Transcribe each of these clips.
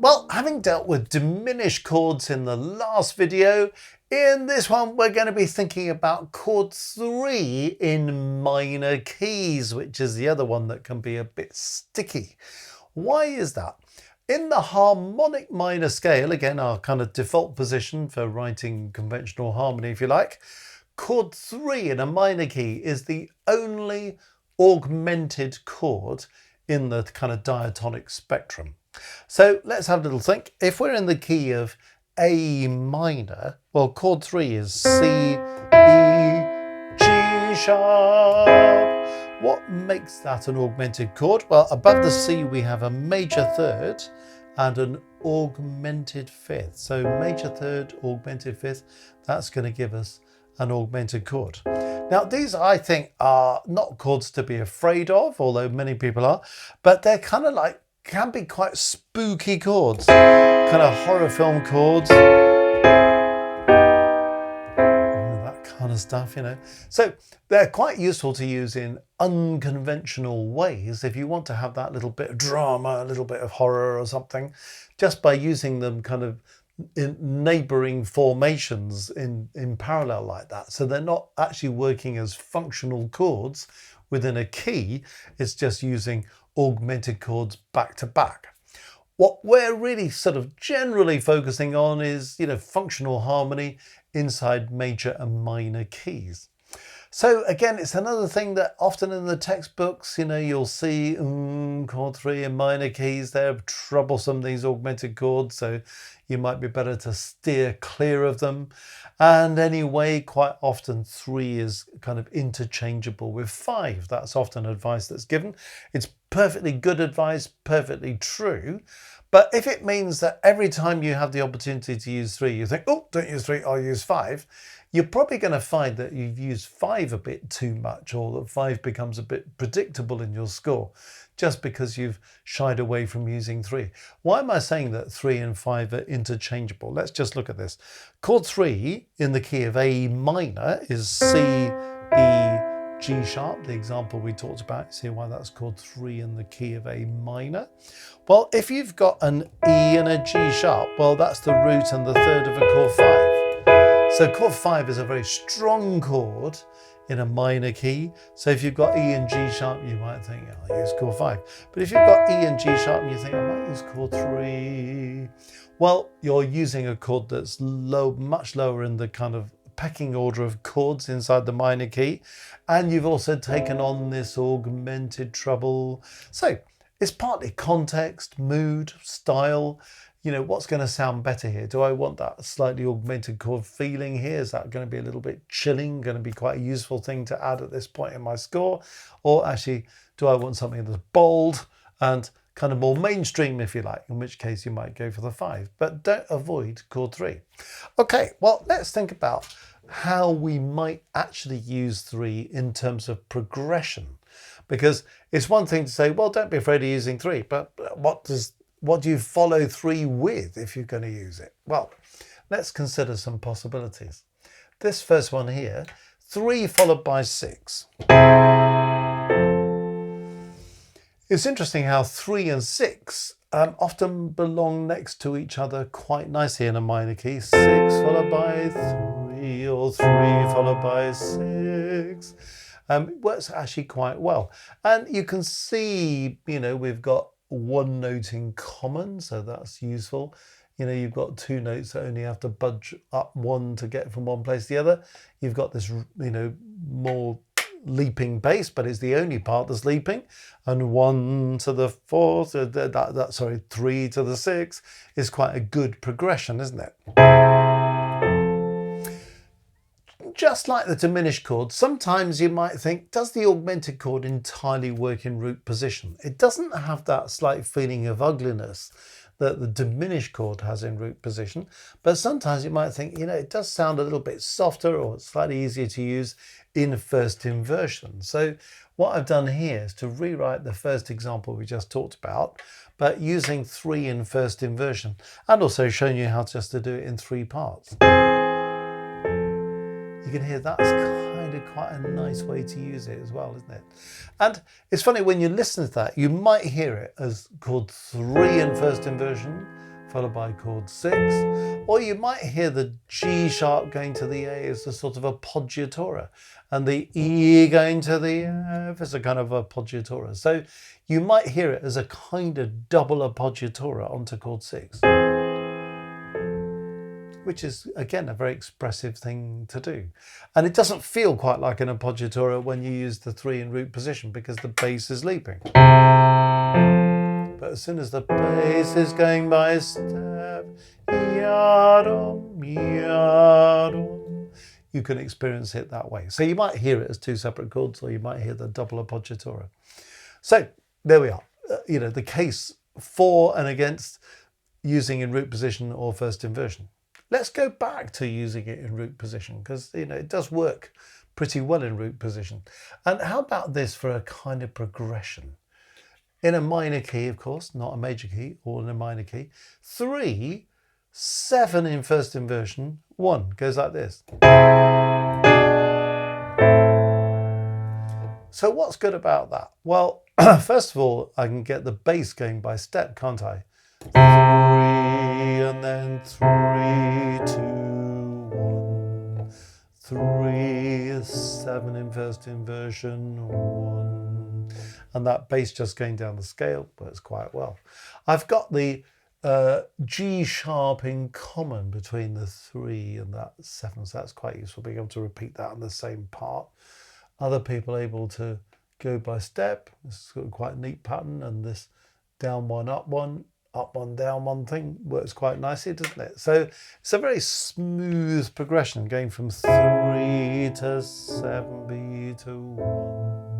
Well, having dealt with diminished chords in the last video, in this one we're going to be thinking about chord 3 in minor keys, which is the other one that can be a bit sticky. Why is that? In the harmonic minor scale, again our kind of default position for writing conventional harmony if you like, chord 3 in a minor key is the only augmented chord in the kind of diatonic spectrum. So let's have a little think. If we're in the key of A minor, well, chord 3 is C, E, G sharp. What makes that an augmented chord? Well, above the C we have a major third and an augmented fifth. So major third, augmented fifth, that's going to give us an augmented chord. Now these I think are not chords to be afraid of, although many people are, but they're kind of like, can be quite spooky chords, kind of horror film chords, that kind of stuff, you know. So they're quite useful to use in unconventional ways if you want to have that little bit of drama, a little bit of horror or something, just by using them kind of in neighboring formations in parallel like that. So they're not actually working as functional chords within a key, it's just using augmented chords back to back. What we're really sort of generally focusing on is, you know, functional harmony inside major and minor keys. So again, it's another thing that often in the textbooks, you know, you'll see chord 3 in minor keys, they're troublesome, these augmented chords, so you might be better to steer clear of them. And anyway, quite often 3 is kind of interchangeable with 5. That's often advice that's given. It's perfectly good advice, perfectly true. But if it means that every time you have the opportunity to use 3, you think, oh, don't use 3, I'll use 5, you're probably going to find that you've used 5 a bit too much, or that 5 becomes a bit predictable in your score, just because you've shied away from using 3. Why am I saying that 3 and 5 are interchangeable? Let's just look at this. Chord 3 in the key of A minor is C, E, G sharp, the example we talked about. See why that's chord 3 in the key of A minor? Well, if you've got an E and a G sharp, well, that's the root and the third of a chord 5. So chord 5 is a very strong chord in a minor key. So if you've got E and G sharp, you might think, oh, I'll use chord 5. But if you've got E and G sharp, and you think, I might use chord 3. Well, you're using a chord that's low, much lower in the kind of pecking order of chords inside the minor key. And you've also taken on this augmented treble. So it's partly context, mood, style. You know, what's going to sound better here? Do I want that slightly augmented chord feeling here? Is that going to be a little bit chilling, going to be quite a useful thing to add at this point in my score? Or actually, do I want something that's bold and kind of more mainstream, if you like, in which case you might go for the 5, but don't avoid chord 3. Okay, well, let's think about how we might actually use 3 in terms of progression, because it's one thing to say, well, don't be afraid of using 3, but what do you follow 3 with if you're going to use it? Well, let's consider some possibilities. This first one here, 3 followed by 6. It's interesting how 3 and 6 often belong next to each other quite nicely in a minor key. 6 followed by 3, or 3 followed by 6. It works actually quite well. And you can see, you know, we've got one note in common, so that's useful. You know, you've got 2 notes that only have to budge up 1 to get from one place to the other. You've got this, you know, more leaping bass, but it's the only part that's leaping. And 1 to the 4th, sorry, 3 to the 6 is quite a good progression, isn't it? Just like the diminished chord, sometimes you might think, does the augmented chord entirely work in root position? It doesn't have that slight feeling of ugliness that the diminished chord has in root position, but sometimes you might think, you know, it does sound a little bit softer or slightly easier to use in first inversion. So what I've done here is to rewrite the first example we just talked about, but using 3 in first inversion, and also showing you how just to do it in 3 parts. You can hear that's kind of quite a nice way to use it as well, isn't it? And it's funny, when you listen to that, you might hear it as chord 3 in first inversion, followed by chord 6, or you might hear the G sharp going to the A as a sort of appoggiatura, and the E going to the F as a kind of appoggiatura. So you might hear it as a kind of double appoggiatura onto chord 6, which is, again, a very expressive thing to do. And it doesn't feel quite like an appoggiatura when you use the 3 in root position because the bass is leaping. But as soon as the bass is going by step, yadum, yadum, you can experience it that way. So you might hear it as 2 separate chords, or you might hear the double appoggiatura. So there we are. You know, the case for and against using in root position or first inversion. Let's go back to using it in root position, because you know it does work pretty well in root position. And how about this for a kind of progression? In a minor key, of course, not a major key, or in a minor key. 3, 7 in first inversion, 1 goes like this. So what's good about that? Well, first of all, I can get the bass going by step, can't I? 3 and then 3, 2, 1. 3, 7 in first inversion, 1. And that bass just going down the scale works quite well. I've got the G sharp in common between the 3 and that 7, so that's quite useful, being able to repeat that on the same part. Other people are able to go by step. This is quite a neat pattern, and this down 1, up 1, down 1 thing works quite nicely, doesn't it? So it's a very smooth progression going from 3 to 7B to 1.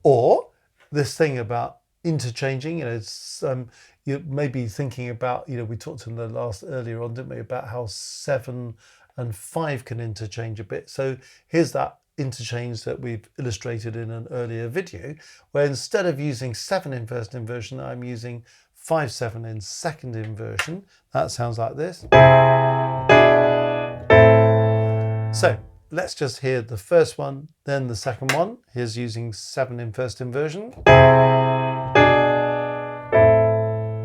Or this thing about interchanging, you know, it's, you may be thinking about, you know, we talked in the earlier on, didn't we, about how 7 and 5 can interchange a bit. So here's that interchange that we've illustrated in an earlier video, where instead of using 7 in first inversion, I'm using 5/7 in second inversion. That sounds like this. So let's just hear the first one, then the second one. Here's using 7 in first inversion.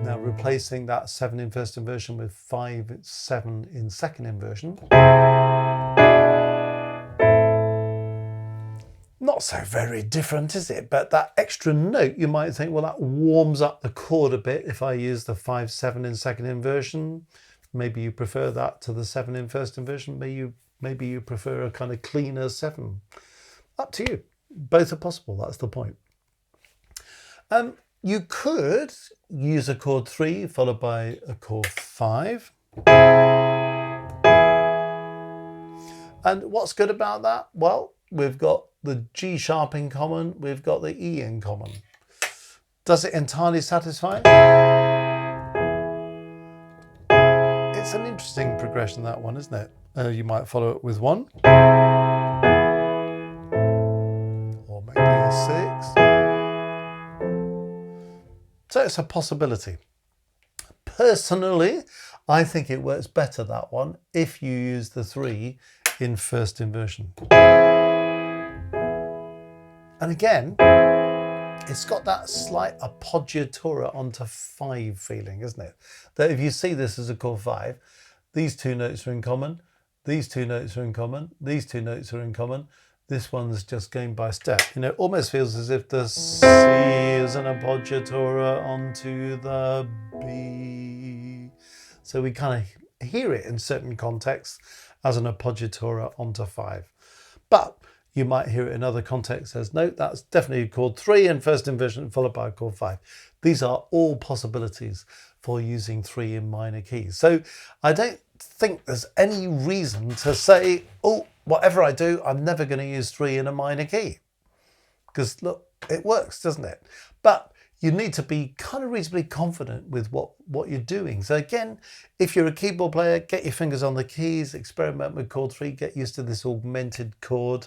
Now replacing that 7 in first inversion with 5/7 in second inversion. Not so very different, is it? But that extra note, you might think, well, that warms up the chord a bit if I use the 5/7 in second inversion. Maybe you prefer that to the 7 in first inversion. Maybe you prefer a kind of cleaner 7. Up to you. Both are possible, that's the point. You could use a chord 3 followed by a chord 5. And what's good about that? Well, we've got the G sharp in common, we've got the E in common. Does it entirely satisfy? It's an interesting progression, that one, isn't it? You might follow it with 1. Or maybe a 6. So it's a possibility. Personally, I think it works better, that one, if you use the 3 in first inversion. And again, it's got that slight appoggiatura onto 5 feeling, isn't it? That if you see this as a chord 5, these 2 notes are in common, these 2 notes are in common, these 2 notes are in common, this one's just going by step. You know, it almost feels as if the C is an appoggiatura onto the B. So we kind of hear it in certain contexts as an appoggiatura onto 5. But you might hear it in other contexts as, no, that's definitely chord 3 in first inversion followed by a chord 5. These are all possibilities for using 3 in minor keys. So I don't think there's any reason to say, oh, whatever I do, I'm never going to use 3 in a minor key. Because look, it works, doesn't it? But you need to be kind of reasonably confident with what you're doing. So again, if you're a keyboard player, get your fingers on the keys, experiment with chord 3, get used to this augmented chord.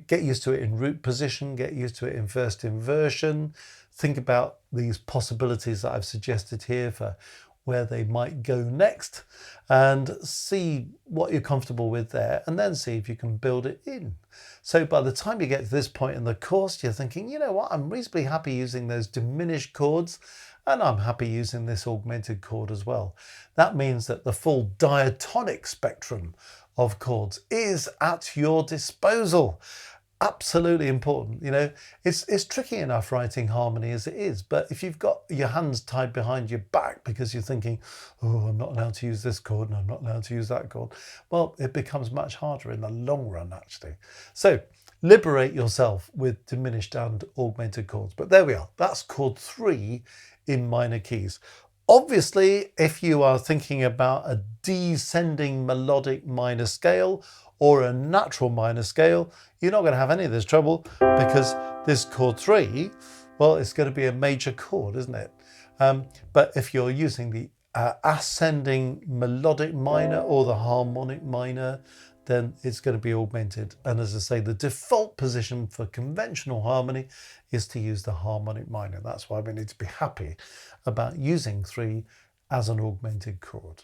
Get used to it in root position, get used to it in first inversion. Think about these possibilities that I've suggested here for where they might go next, and see what you're comfortable with there, and then see if you can build it in. So by the time you get to this point in the course, you're thinking, you know what, I'm reasonably happy using those diminished chords, and I'm happy using this augmented chord as well. That means that the full diatonic spectrum of chords is at your disposal. Absolutely important. You know, it's tricky enough writing harmony as it is, but if you've got your hands tied behind your back because you're thinking, oh, I'm not allowed to use this chord and I'm not allowed to use that chord, well, it becomes much harder in the long run, actually. So liberate yourself with diminished and augmented chords. But there we are. That's chord 3 in minor keys. Obviously, if you are thinking about a descending melodic minor scale or a natural minor scale, you're not going to have any of this trouble, because this chord 3, well, it's going to be a major chord, isn't it? But if you're using the ascending melodic minor or the harmonic minor, then it's going to be augmented. And as I say, the default position for conventional harmony is to use the harmonic minor. That's why we need to be happy about using 3 as an augmented chord.